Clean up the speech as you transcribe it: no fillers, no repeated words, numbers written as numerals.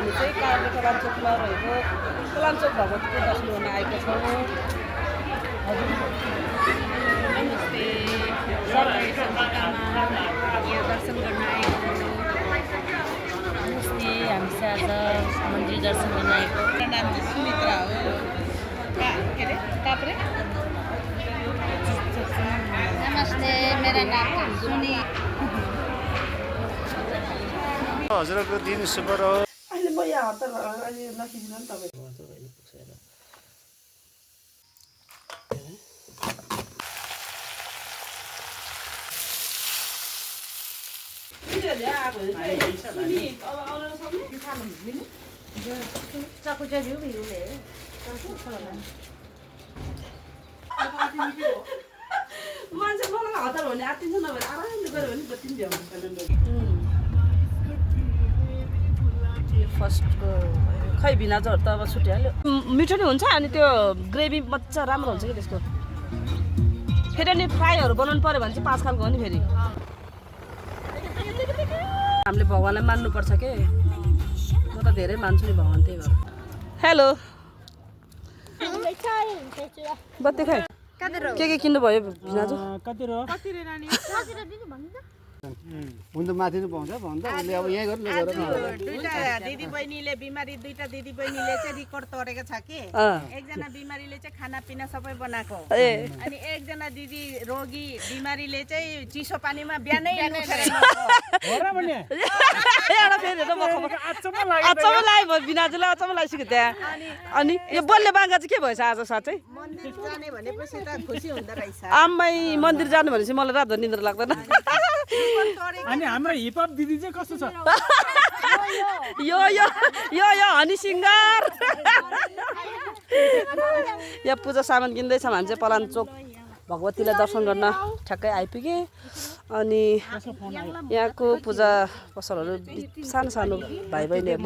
हामी चाहिँ काभ्रे कलाञ्चोकमा रहेको कलाञ्चोक भगवतीको दर्शन गर्न आएका छौँ। हजुर नमस्ते, सरकारी सङ्गीतामा यहाँ दर्शन गर्न आएको हो। नमस्ते, हामी चाहिँ आज मन्दिर दर्शन गर्न आएको। मेरो नाम चाहिँ सुमित्रा हो। के अरे काभ्रे? नमस्ते, मेरो नाम सुनि। हजुरको दिन शुभ रहोस्। अहिले म यहाँ हतार अहिले नखिच्नु नि तपाईँ। मान्छे मलाई हतार भने आँटिन्छ नभए आरामले गऱ्यो भने बत्ती पनि भ्याउँछ। फर्स्टको खै भिनाजोहरू त अब छुटिहाल्यो। मिठो नै हुन्छ अनि त्यो ग्रेभी मजा राम्रो हुन्छ कि त्यसको। फेरि अनि फ्राईहरू बनाउनु पऱ्यो भने चाहिँ 5 खालको हो नि फेरि। हामीले भगवानलाई मान्नुपर्छ के। म त धेरै मान्छु नि भगवान, त्यही भएर। हेलो बत्ती खै के किन्नु भयो भिनाजु? हुन त माथि नै पाउँछ भन्छ उसले अब यहीँ गर्नु गएर दुईटा दिदी बहिनीले बिमारी दुईटा दिदी बहिनीले चाहिँ रिकर्ड तोडेको छ कि एकजना बिमारीले चाहिँ खानापिना सबै बनाएको अनि एकजना दिदी रोगी बिमारीले चाहिँ चिसो पानीमा बिहानै अचम्म लाग्यो भिनाजुलाई, अचम्म लागिसक्यो त्यहाँ। अनि यो बल्ले बाङ्गा चाहिँ के भएछ आज साँच्चै? मन्दिर जाने भनेपछि त खुसी हुँदो रहेछ। आम्मै मन्दिर जानु भनेपछि मलाई रात निन्द्रा लाग्दैन। अनि हाम्रो हिपहप दिदी चाहिँ कस्तो छ? यो यो यो यो हनी सिङ्गर। यहाँ पूजा सामान किन्दैछौँ हामी चाहिँ पलाञ्चोक भगवतीलाई दर्शन गर्न ठ्याक्कै आइपुगेँ। अनि यहाँको पूजा पसलहरू सानो सानो भाइ बहिनीहरू